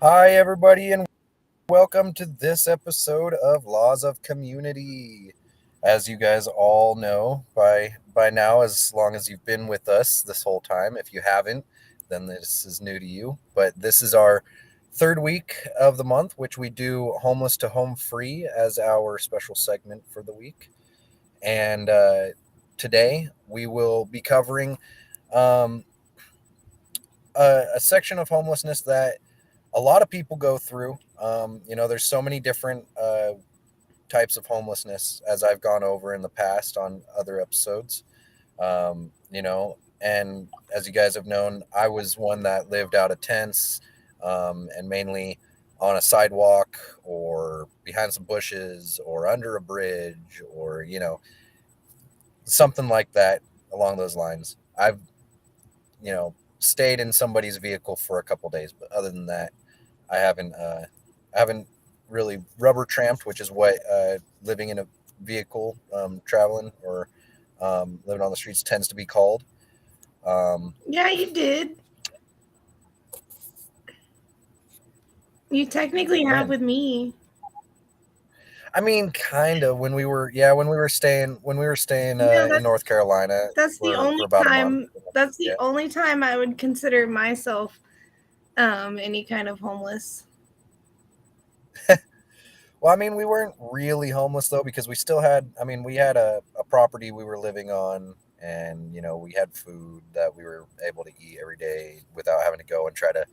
Hi, everybody, and welcome to this episode of Laws of Community. As you guys all know by now, as long as you've been with us this whole time, if you haven't, then this is new to you. But this is our third week of the month, which we do homeless to home free as our special segment for the week. And today we will be covering um, a section of homelessness that a lot of people go through. There's so many different types of homelessness as I've gone over in the past on other episodes. And as you guys have known, I was one that lived out of tents and mainly on a sidewalk or behind some bushes or under a bridge or, something like that along those lines. I've, stayed in somebody's vehicle for a couple days, but other than that, I haven't really rubber tramped, which is what living in a vehicle, traveling or living on the streets tends to be called. Um, Yeah, you did. You technically have when? with me. I mean, kind of when we were staying No, in North Carolina that's the for only about a month. time. That's the Yeah. only time I would consider myself any kind of homeless. Well, I mean, we weren't really homeless though because we still had. I mean, we had a property we were living on, and we had food that we were able to eat every day without having to go and try to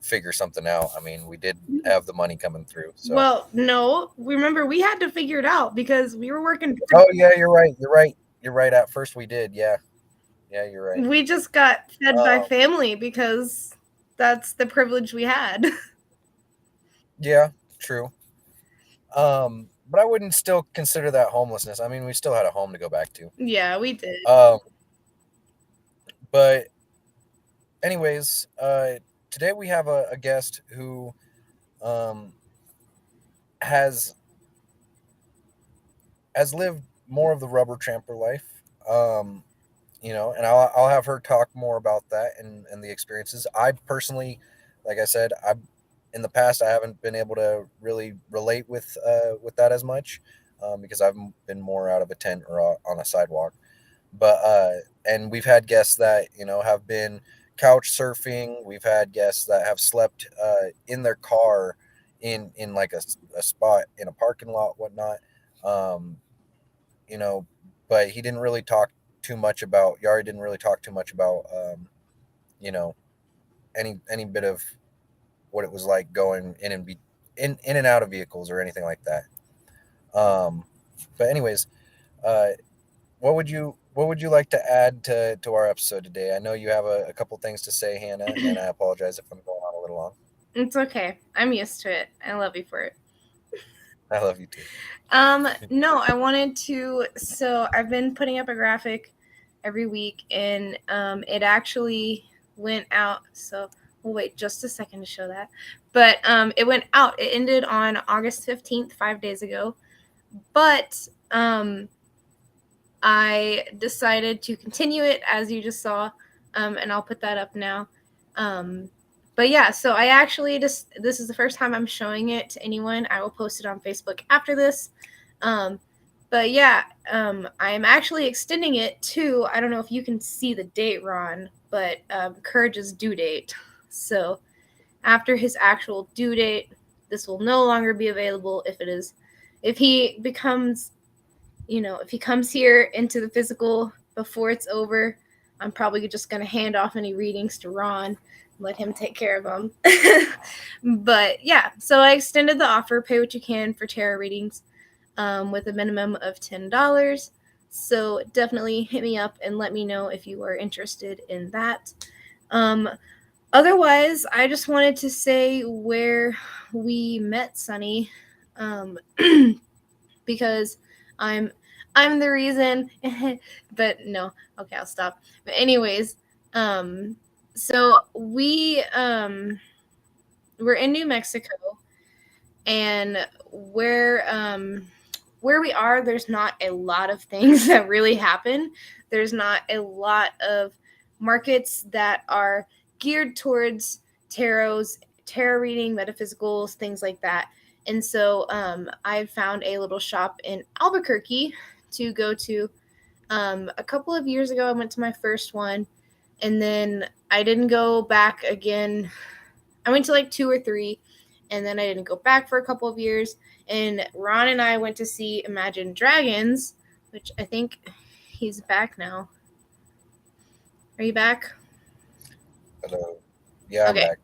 figure something out. I mean, we did have the money coming through. So, Well, no, remember we had to figure it out because we were working. oh yeah, you're right. You're right. You're right. At first, we did. Yeah, yeah, you're right. We just got fed by Um, family because that's the privilege we had. yeah, true. But I wouldn't still consider that homelessness. I mean, we still had a home to go back to. Yeah, we did. Um, but anyways, today we have a guest who um has has lived more of the rubber tramper life. And I'll have her talk more about that and the experiences. I personally, like I said, I in the past I haven't been able to really relate with that as much because I've been more out of a tent or on a sidewalk. But and we've had guests that have been couch surfing. We've had guests that have slept in their car in like a spot in a parking lot, whatnot. Um, you know, but he didn't really talk too much about Yari didn't really talk too much about you know, any bit of what it was like going in and out of vehicles or anything like that. Um, but anyways, uh, what would you like to add to our episode today? I know you have a couple things to say, Hannah, and I apologize if I'm going on a little long. It's okay. I'm used to it. I love you for it. I love you too. No, I wanted to. So I've been putting up a graphic every week, and it actually went out. So we'll wait just a second to show that. But it went out. It ended on August 15th, 5 days ago. But I decided to continue it as you just saw, and I'll put that up now. Um, but yeah, so I actually this is the first time I'm showing it to anyone. I will post it on Facebook after this. Um, but yeah, I am actually extending it to, I don't know if you can see the date, Ron, but Courage's due date. So after his actual due date, this will no longer be available if he becomes, if he comes here into the physical before it's over. I'm probably just going to hand off any readings to Ron and let him take care of them. But yeah, so I extended the offer, pay what you can for tarot readings, with a minimum of $10. So definitely hit me up and let me know if you are interested in that. Um, Otherwise, I just wanted to say where we met Sunny, um, because I'm I'm the reason. But no, okay, I'll stop. But anyways, um, so we're in New Mexico, and where we are, there's not a lot of things that really happen. There's not a lot of markets that are geared towards tarot reading, metaphysicals, things like that. And so I found a little shop in Albuquerque to go to. A couple of years ago, I went to my first one, and then I didn't go back again. I went to like 2 or 3, and then I didn't go back for a couple of years. And Ron and I went to see Imagine Dragons, which I think he's back now. Are you back? Hello. Yeah, okay. I'm back.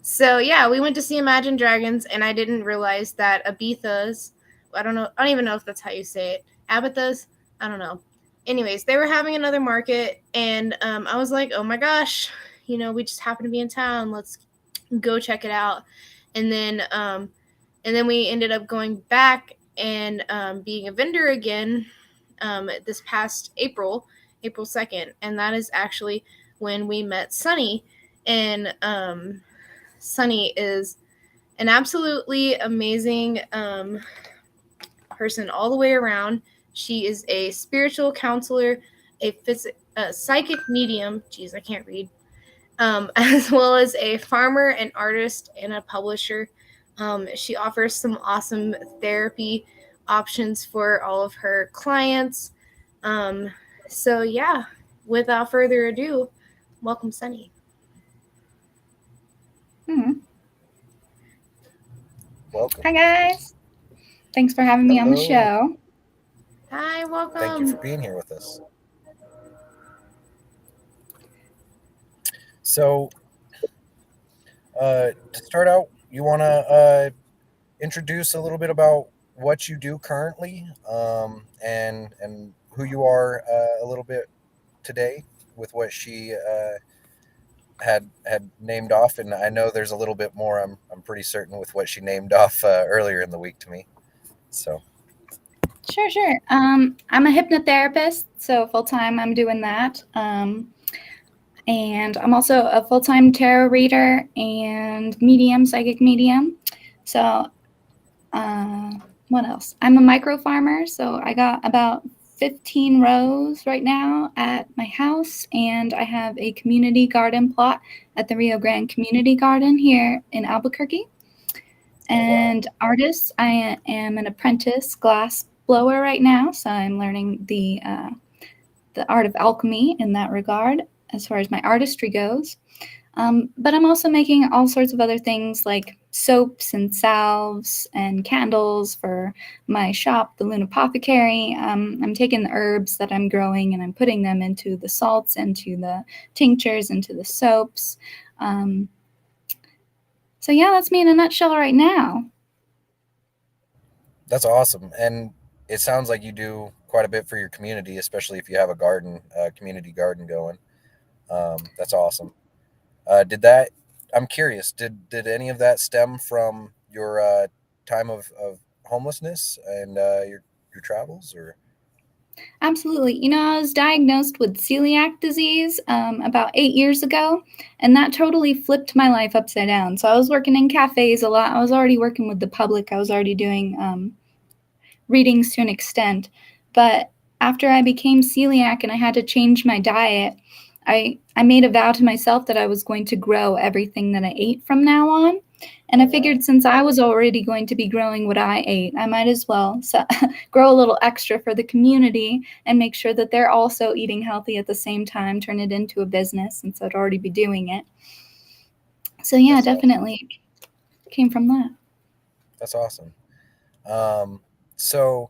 So yeah, we went to see Imagine Dragons, and I didn't realize that Abitha's, I don't even know if that's how you say it, Abitha's, I don't know. Anyways, they were having another market, and I was like, oh my gosh, we just happen to be in town. Let's go check it out. And then we ended up going back and being a vendor again this past April 2nd, and that is actually when we met Sunny. And Sunny is an absolutely amazing person all the way around. She is a spiritual counselor, a psychic medium. Jeez, I can't read. As well as a farmer, an artist, and a publisher. She offers some awesome therapy options for all of her clients. So yeah, without further ado, welcome, Sunny. Welcome. Hi, guys. Thanks for having me on the show. Hi, welcome. Thank you for being here with us. So, to start out, you want to introduce a little bit about what you do currently, and who you are a little bit today with what she had named off. And I know there's a little bit more. I'm pretty certain with what she named off earlier in the week to me. So. Sure. I'm a hypnotherapist, so full-time I'm doing that. And I'm also a full-time tarot reader and medium, psychic medium. So what else? I'm a micro farmer, so I got about 15 rows right now at my house, and I have a community garden plot at the Rio Grande Community Garden here in Albuquerque. And artists, I am an apprentice glass blower right now, so I'm learning the art of alchemy in that regard as far as my artistry goes. But I'm also making all sorts of other things like soaps and salves and candles for my shop, the Loon Apothecary. I'm taking the herbs that I'm growing and I'm putting them into the salts, into the tinctures, into the soaps. So yeah, that's me in a nutshell right now. That's awesome. And it sounds like you do quite a bit for your community, especially if you have a garden, community garden going. That's awesome. I'm curious, did any of that stem from your time of homelessness and your travels, or? Absolutely. I was diagnosed with celiac disease about 8 years ago, and that totally flipped my life upside down. So I was working in cafes a lot. I was already working with the public. I was already doing readings to an extent. But after I became celiac and I had to change my diet, I made a vow to myself that I was going to grow everything that I ate from now on. And I figured since I was already going to be growing what I ate, I might as well grow a little extra for the community and make sure that they're also eating healthy at the same time, turn it into a business since I'd already be doing it. So yeah, definitely came from that. That's awesome. So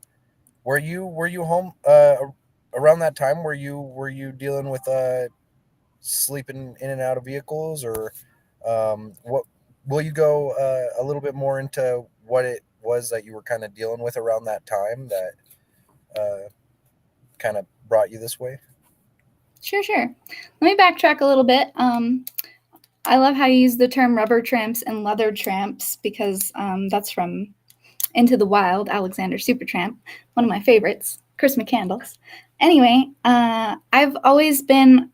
were you home around that time? Were you dealing with sleeping in and out of vehicles, or what? Will you go a little bit more into what it was that you were kind of dealing with around that time that kind of brought you this way? Sure. Let me backtrack a little bit. I love how you use the term rubber tramps and leather tramps because that's from Into the Wild, Alexander Supertramp, one of my favorites, Chris McCandless. Anyway, I've always been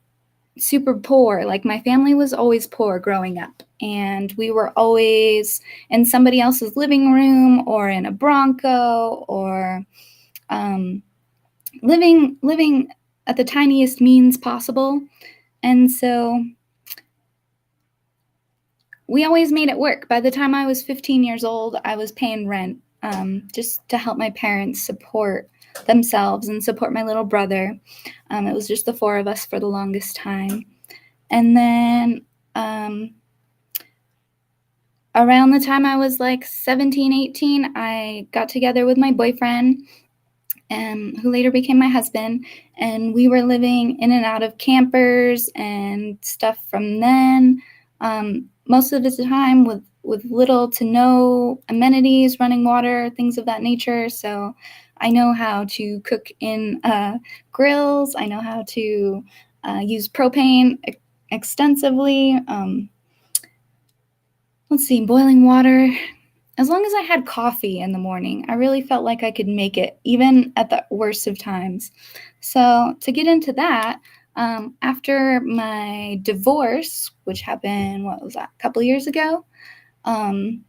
super poor. Like my family was always poor growing up, and we were always in somebody else's living room or in a Bronco or living at the tiniest means possible. And so we always made it work. By the time I was 15 years old, I was paying rent just to help my parents support themselves and support my little brother. It was just the four of us for the longest time. And then around the time I was like 17, 18, I got together with my boyfriend, who later became my husband, and we were living in and out of campers and stuff from then. Most of the time with little to no amenities, running water, things of that nature. So I know how to cook in grills. I know how to use propane extensively. Let's see, boiling water. As long as I had coffee in the morning, I really felt like I could make it, even at the worst of times. So to get into that, after my divorce, which happened, what was that, a couple years ago, I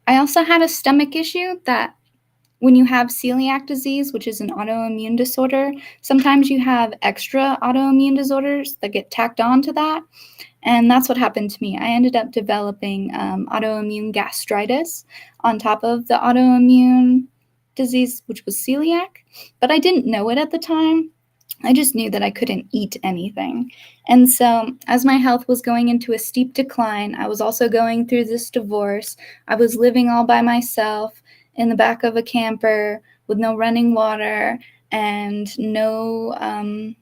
also had a stomach issue that when you have celiac disease, which is an autoimmune disorder, sometimes you have extra autoimmune disorders that get tacked on to that. And that's what happened to me. I ended up developing autoimmune gastritis on top of the autoimmune disease, which was celiac. But I didn't know it at the time. I just knew that I couldn't eat anything. And so as my health was going into a steep decline, I was also going through this divorce. I was living all by myself in the back of a camper with no running water and no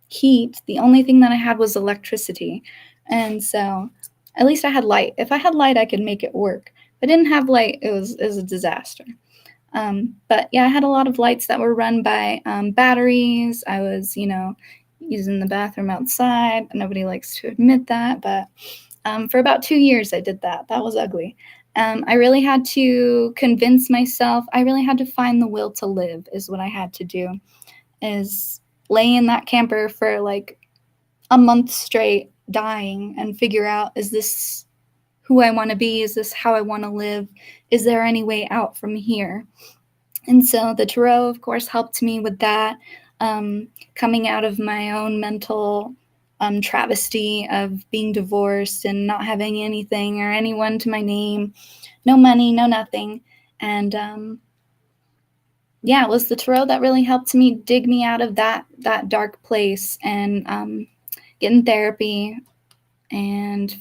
heat. The only thing that I had was electricity. And so at least I had light. If I had light, I could make it work. If I didn't have light, it was a disaster. But yeah, I had a lot of lights that were run by batteries. I was, using the bathroom outside. Nobody likes to admit that, but for about 2 years, I did that. That was ugly. I really had to convince myself. I really had to find the will to live is what I had to do, is lay in that camper for like a month straight, dying, and figure out, is this who I want to be? Is this how I want to live? Is there any way out from here? And so the tarot, of course, helped me with that, coming out of my own mental travesty of being divorced and not having anything or anyone to my name, no money, no nothing. And yeah, it was the tarot that really helped me dig me out of that dark place and get in therapy. And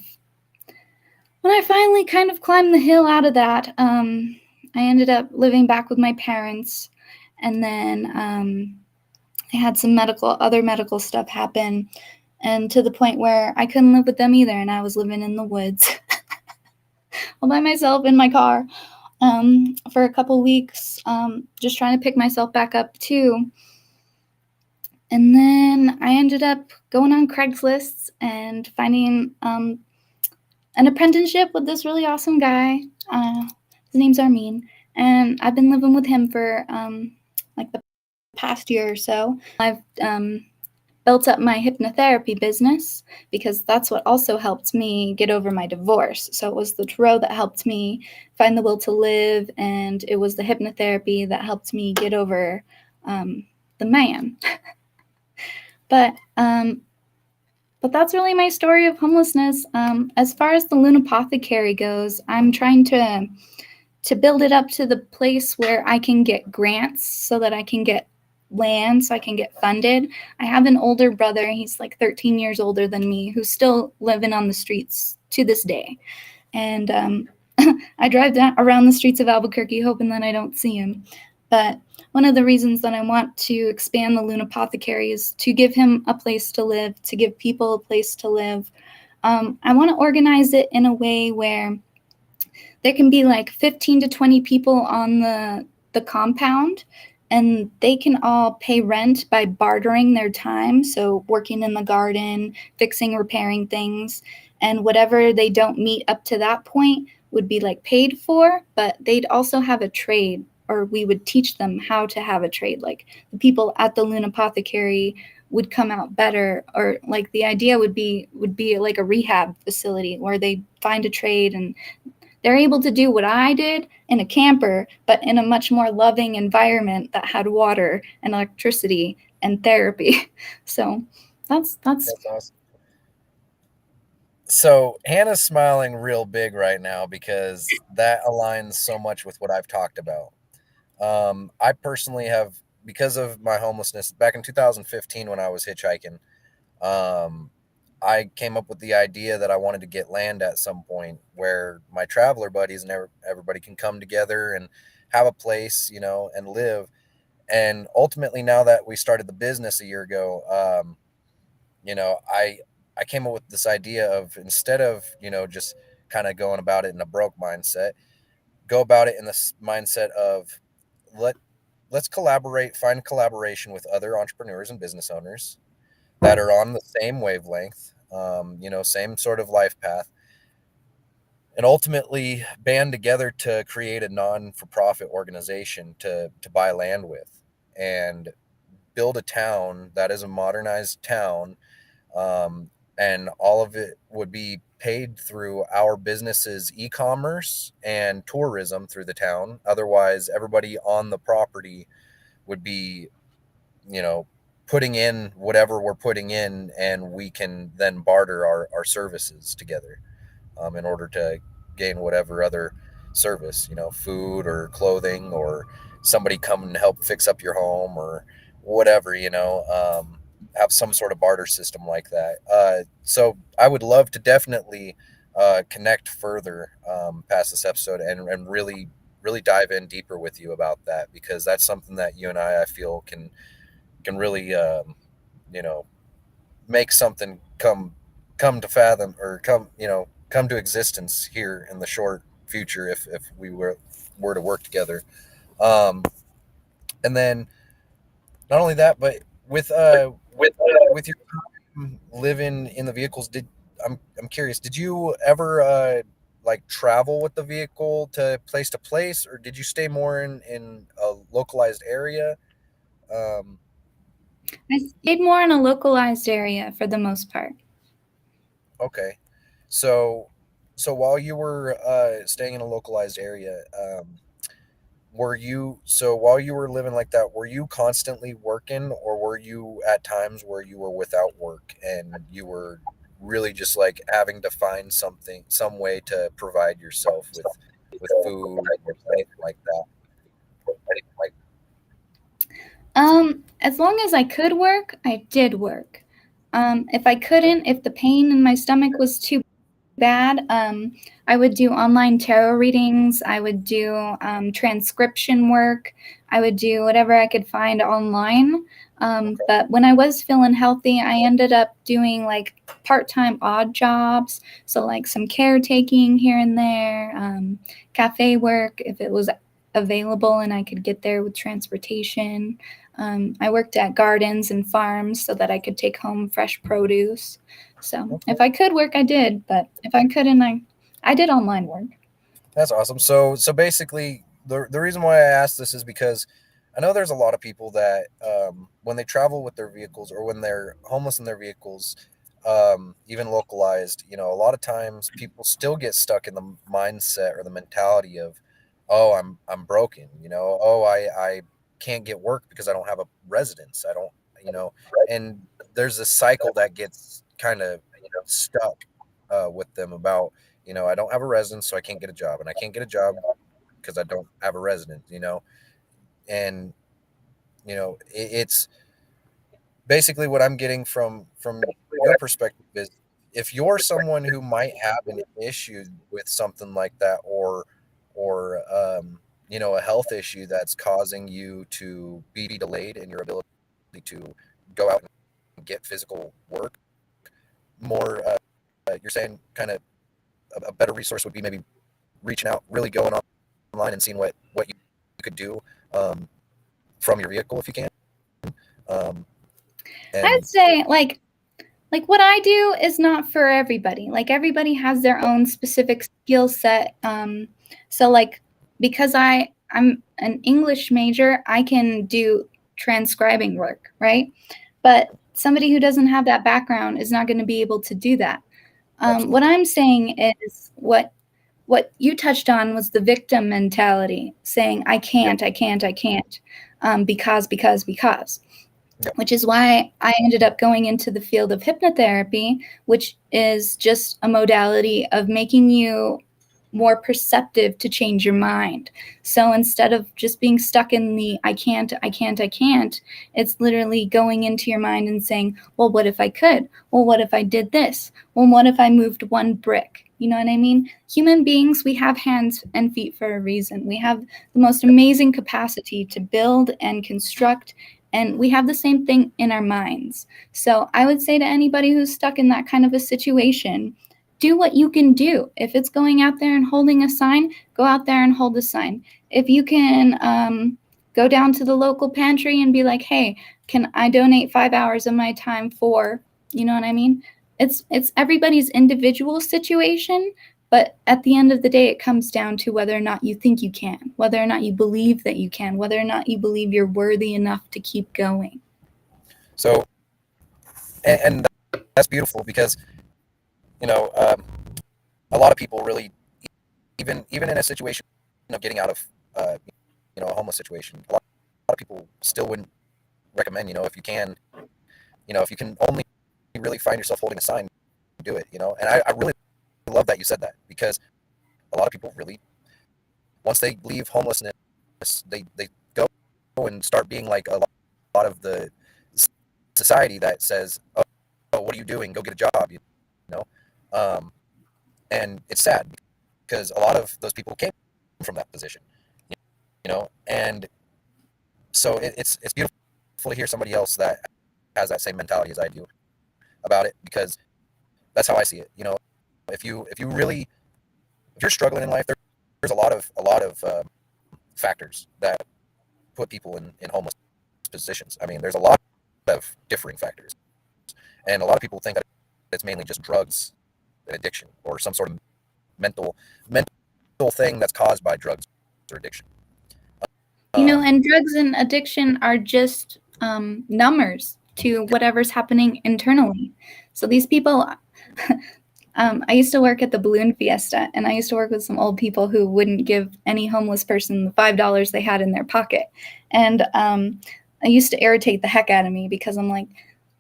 when I finally kind of climbed the hill out of that, I ended up living back with my parents. And then I had some other medical stuff happen, and to the point where I couldn't live with them either. And I was living in the woods all by myself in my car for a couple weeks, just trying to pick myself back up too. And then I ended up going on Craigslist and finding an apprenticeship with this really awesome guy. His name's Armin, and I've been living with him for like the past year or so. I've built up my hypnotherapy business because that's what also helped me get over my divorce. So it was the tarot that helped me find the will to live, and it was the hypnotherapy that helped me get over the man. But that's really my story of homelessness. As far as the Lunapothecary goes, I'm trying to build it up to the place where I can get grants so that I can get land, so I can get funded. I have an older brother, he's like 13 years older than me, who's still living on the streets to this day. And I drive around the streets of Albuquerque hoping that I don't see him. But one of the reasons that I want to expand the Lunapothecary is to give him a place to live, to give people a place to live. I want to organize it in a way where there can be like 15 to 20 people on the compound, and they can all pay rent by bartering their time. So working in the garden, fixing, repairing things, and whatever they don't meet up to that point would be like paid for, but they'd also have a trade, or we would teach them how to have a trade. Like the people at the Lunapothecary would come out better, or like the idea would be like a rehab facility where they find a trade and they're able to do what I did in a camper, but in a much more loving environment that had water and electricity and therapy. So that's That's awesome. So Hannah's smiling real big right now because that aligns so much with what I've talked about. I personally have, because of my homelessness back in 2015 when I was hitchhiking, um, I came up with the idea that I wanted to get land at some point where my traveler buddies and everybody can come together and have a place, and live. And ultimately, now that we started the business a year ago, you know, I I came up with this idea of, instead of, just kind of going about it in a broke mindset, go about it in this mindset of, let let's collaborate, find collaboration with other entrepreneurs and business owners that are on the same wavelength, same sort of life path, and ultimately band together to create a non-for-profit organization to buy land with and build a town that is a modernized town. um, and all of it would be paid through our business's e-commerce and tourism through the town. Otherwise, everybody on the property would be, you know, putting in whatever we're putting in, and we can then barter our services together, in order to gain whatever other service, food or clothing, or somebody come and help fix up your home or whatever, have some sort of barter system like that. So I would love to definitely connect further, past this episode, and really dive in deeper with you about that, because that's something that you and I feel can really, you know make something come to fathom, or come to existence here in the short future, if we were to work together. um and then, not only that, but with your time living in the vehicles, I'm curious, did you ever like travel with the vehicle to place, or did you stay more in a localized area? um I stayed more in a localized area for the most part. Okay. So so while you were staying in a localized area, while you were living like that, were you constantly working, or were you at times where you were without work and you were really just like having to find some way to provide yourself with food or anything like that? As long as I could work, I did work. If I couldn't, if the pain in my stomach was too bad, I would do online tarot readings. I would do transcription work. I would do whatever I could find online. But when I was feeling healthy, I ended up doing like part-time odd jobs. So like some caretaking here and there, cafe work if it was available and I could get there with transportation. I worked at gardens and farms so that I could take home fresh produce. So Okay. if I could work, I did. But if I couldn't, I did online work. That's awesome. So basically, the reason why I asked this is because I know there's a lot of people that, when they travel with their vehicles, or when they're homeless in their vehicles, even localized, a lot of times people still get stuck in the mindset or the mentality of, oh, I'm broken, oh, I can't get work because I don't have a residence. I don't, and there's a cycle that gets kind of stuck with them about, I don't have a residence, so I can't get a job, and I can't get a job because I don't have a residence, and it's basically what I'm getting from your perspective is, if you're someone who might have an issue with something like that, or a health issue that's causing you to be delayed in your ability to go out and get physical work, more you're saying kind of a better resource would be maybe reaching out, really going online and seeing what you could do, um, from your vehicle if you can. Um, I'd and say like what I do is not for everybody. Like everybody has their own specific skill set. So like because I'm an English major, I can do transcribing work, right? But somebody who doesn't have that background is not going to be able to do that. What absolutely. I'm saying is what you touched on was the victim mentality, saying I can't, because. Yep. which is why I ended up going into the field of hypnotherapy, which is just a modality of making you more perceptive to change your mind. So instead of just being stuck in the I can't, it's literally going into your mind and saying, well, what if I could? Well, what if I did this? Well, what if I moved one brick? You know what I mean? Human beings, we have hands and feet for a reason. We have the most amazing capacity to build and construct, and we have the same thing in our minds. So I would say to anybody who's stuck in that kind of a situation, do what you can do. If it's going out there and holding a sign, go out there and hold a sign. If you can go down to the local pantry and be like, hey, can I donate 5 hours of my time for, you know what I mean? It's everybody's individual situation, but at the end of the day, it comes down to whether or not you think you can, whether or not you believe that you can, whether or not you believe you're worthy enough to keep going. So, and that's beautiful because, you know, a lot of people really, even in a situation of getting out of, you know, a homeless situation, a lot of people still wouldn't recommend, you know, if you can only really find yourself holding a sign, do it, you know. And I really love that you said that, because a lot of people really, once they leave homelessness, they go and start being like a lot of the society that says, oh, what are you doing? Go get a job, you know. And it's sad because a lot of those people came from that position, you know. And so it's beautiful to hear somebody else that has that same mentality as I do about it, because that's how I see it. You know, if you're struggling in life, there's a lot of factors that put people in homeless positions. I mean, there's a lot of differing factors, and a lot of people think that it's mainly just drugs and addiction, or some sort of mental thing that's caused by drugs or addiction. You know, and drugs and addiction are just numbers to whatever's happening internally. So these people, I used to work at the Balloon Fiesta, and I used to work with some old people who wouldn't give any homeless person the $5 they had in their pocket. And I used to irritate the heck out of me, because I'm like,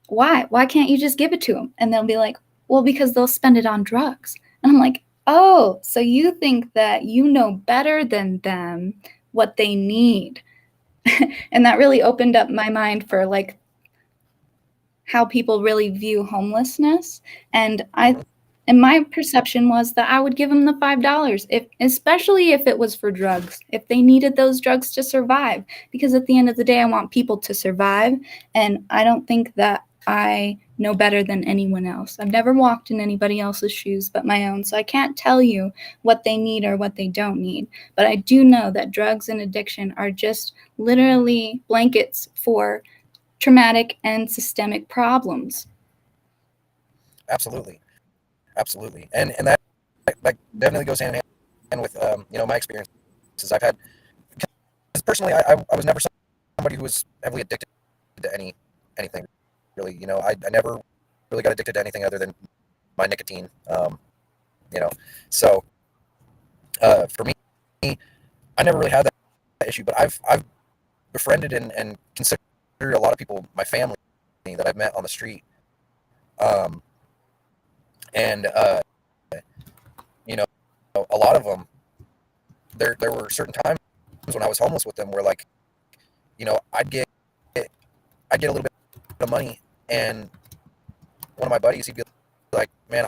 why? Why can't you just give it to them? And they'll be like, well, because they'll spend it on drugs. And I'm like, oh, so you think that you know better than them what they need. And that really opened up my mind for like how people really view homelessness. And my perception was that I would give them the $5, especially if it was for drugs, if they needed those drugs to survive. Because at the end of the day, I want people to survive, and I don't think that I know better than anyone else. I've never walked in anybody else's shoes but my own, so I can't tell you what they need or what they don't need. But I do know that drugs and addiction are just literally blankets for traumatic and systemic problems. Absolutely. And that definitely goes hand in hand with you know, my experiences I've had. Because personally, I was never somebody who was heavily addicted to anything really. You know, I never really got addicted to anything other than my nicotine. You know, so for me, I never really had that issue. But I've befriended and considered a lot of people, my family, that I've met on the street. And you know, a lot of them, there were certain times when I was homeless with them where, like, you know, I'd get a little bit of money, and one of my buddies, he'd be like, man,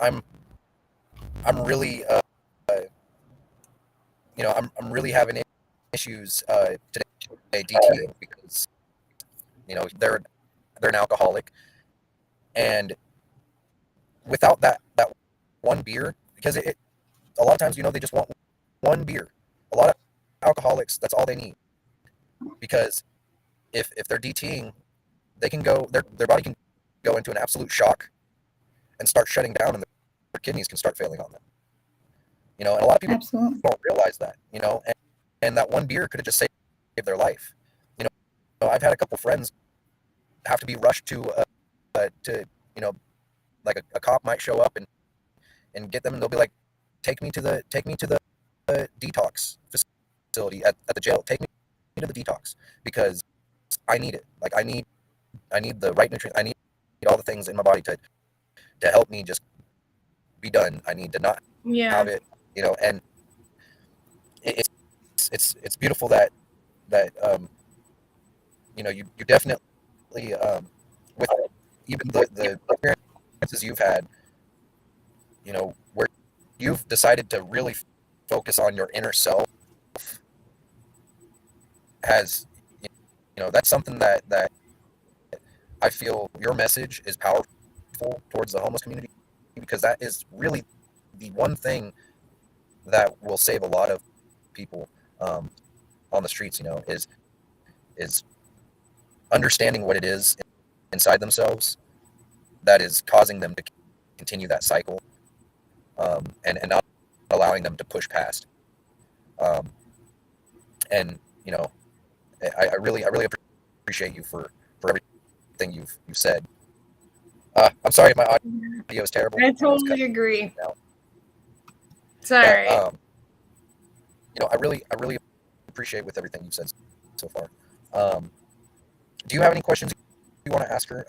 I'm really you know, I'm really having issues today DTing, because, you know, they're an alcoholic, and without that one beer, because it a lot of times, you know, they just want one beer. A lot of alcoholics, that's all they need, because if they're DTing, they can go, their body can go into an absolute shock and start shutting down, and their kidneys can start failing on them. You know, and a lot of people Absolutely. don't realize that, you know, and that one beer could have just saved their life. You know, I've had a couple friends have to be rushed to you know, like a cop might show up and get them, and they'll be like, take me to the detox facility at the jail. Take me to the detox, because I need it. Like, I need the right nutrients. I need all the things in my body to help me just be done. I need to not have it, and it's beautiful that you definitely with even the experiences you've had, where you've decided to really focus on your inner self, has that's something that I feel your message is powerful towards the homeless community, because that is really the one thing that will save a lot of people on the streets, is understanding what it is inside themselves that is causing them to continue that cycle, and not allowing them to push past. And I really appreciate you for everything you've said. I'm sorry if my audio is terrible. I totally agree. It's all but, right. I really appreciate with everything you've said so far. Do you have any questions you want to ask her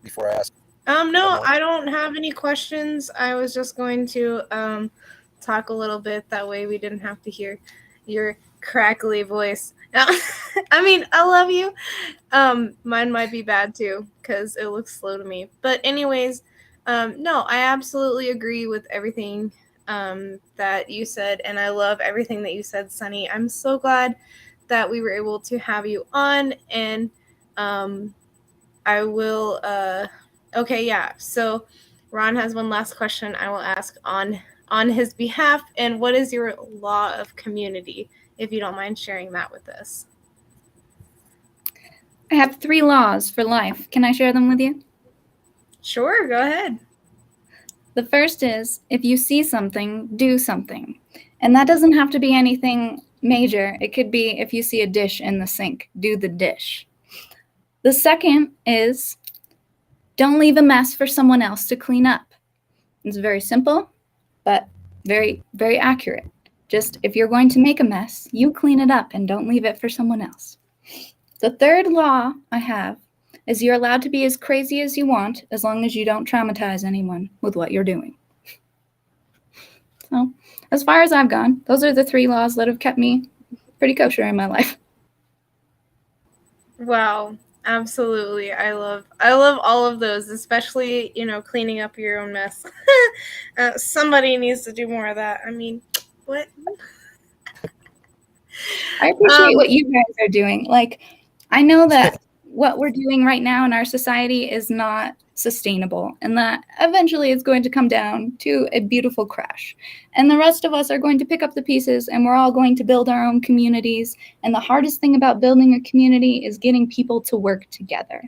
before I ask? No, I don't have any questions. I was just going to talk a little bit. That way we didn't have to hear your crackly voice. I mean, I love you. Mine might be bad too, because it looks slow to me. But anyways, no, I absolutely agree with everything that you said. And I love everything that you said, Sunny. I'm so glad that we were able to have you on. And I will... Okay, yeah. So Ron has one last question I will ask on his behalf. And what is your law of community, if you don't mind sharing that with us? I have 3 laws for life. Can I share them with you? Sure, go ahead. The first is, if you see something, do something. And that doesn't have to be anything major. It could be if you see a dish in the sink, do the dish. The second is, don't leave a mess for someone else to clean up. It's very simple, but very, very accurate. Just if you're going to make a mess, you clean it up and don't leave it for someone else. The third law I have is you're allowed to be as crazy as you want as long as you don't traumatize anyone with what you're doing. So, as far as I've gone, those are the 3 laws that have kept me pretty kosher in my life. Wow. Absolutely. I love all of those, especially, cleaning up your own mess. Somebody needs to do more of that. I mean, what? I appreciate what you guys are doing. Like, I know that what we're doing right now in our society is not sustainable, and that eventually it's going to come down to a beautiful crash. And the rest of us are going to pick up the pieces, and we're all going to build our own communities. And the hardest thing about building a community is getting people to work together.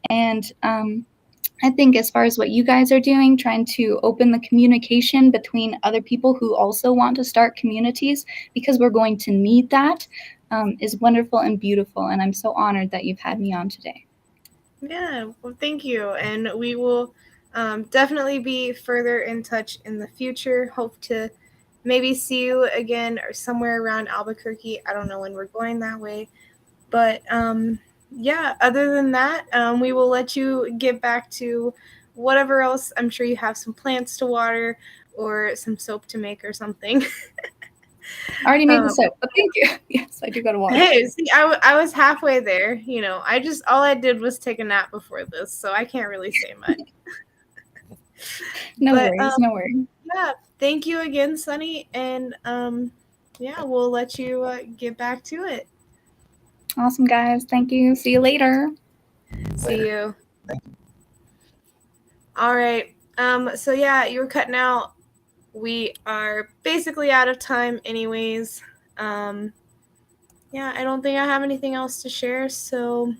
And I think as far as what you guys are doing, trying to open the communication between other people who also want to start communities, because we're going to need that, is wonderful and beautiful. And I'm so honored that you've had me on today. Yeah, well, thank you. And we will definitely be further in touch in the future. Hope to maybe see you again or somewhere around Albuquerque. I don't know when we're going that way. But yeah, other than that, we will let you get back to whatever else. I'm sure you have some plants to water or some soap to make or something. I already made the soap, but thank you. Yes, I do go to water. Hey, see, I was halfway there. All I did was take a nap before this, so I can't really say much. No worries. Yeah, thank you again, Sunny, and yeah, we'll let you get back to it. Awesome, guys. Thank you. See you later. See you. All right. So yeah, you were cutting out. We are basically out of time anyways. Yeah, I don't think I have anything else to share, so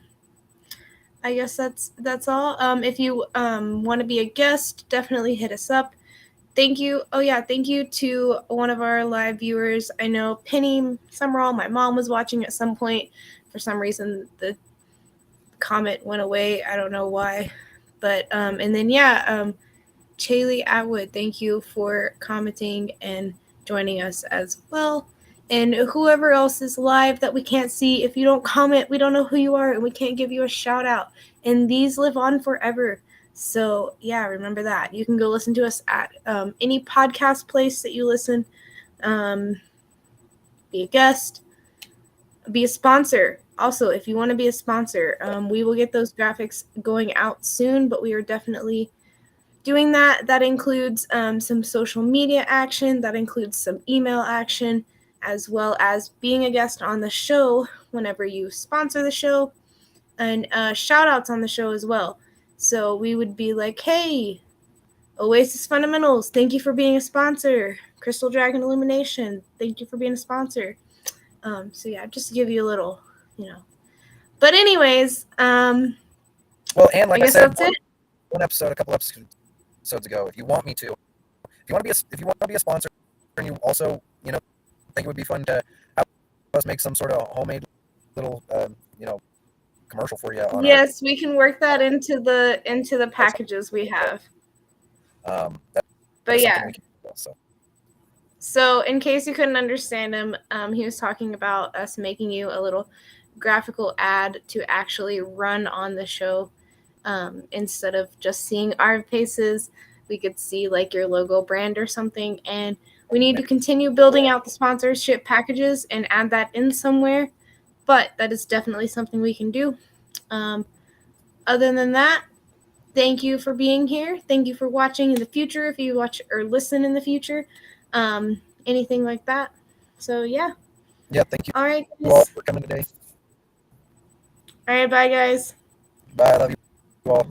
I guess that's all. If you want to be a guest, definitely hit us up. Thank you. Oh yeah, thank you to one of our live viewers. I know Penny Summerall, my mom was watching at some point. For some reason the comment went away. I don't know why. But and then Chaley Atwood, thank you for commenting and joining us as well. and whoever else is live that we can't see. If you don't comment, we don't know who you are, and we can't give you a shout out. And these live on forever. So yeah, remember that. You can go listen to us at any podcast place that you listen. Be a guest, be a sponsor. Also, if you want to be a sponsor, we will get those graphics going out soon, but we are definitely doing that. That includes some social media action, that includes some email action, as well as being a guest on the show whenever you sponsor the show, and shout outs on the show as well. So we would be like, hey, Oasis Fundamentals, thank you for being a sponsor. Crystal Dragon Illumination, thank you for being a sponsor. So yeah, just to give you a little, But anyways, Well, and like I guess said, that's it. a couple episodes ago, if you want me to, if you want to be a sponsor, and you also, think it would be fun to have us make some sort of homemade little, commercial for you. On Yes, we can work that into the packages we have. But yeah. So in case you couldn't understand him, he was talking about us making you a little graphical ad to actually run on the show. Instead of just seeing our faces, we could see like your logo brand or something. And we need to continue building out the sponsorship packages and add that in somewhere. But that is definitely something we can do. Other than that, thank you for being here. Thank you for watching in the future. If you watch or listen in the future, anything like that. So yeah. Yeah, thank you. All right, guys. You all for coming today. All right, bye guys. Bye. I love you all.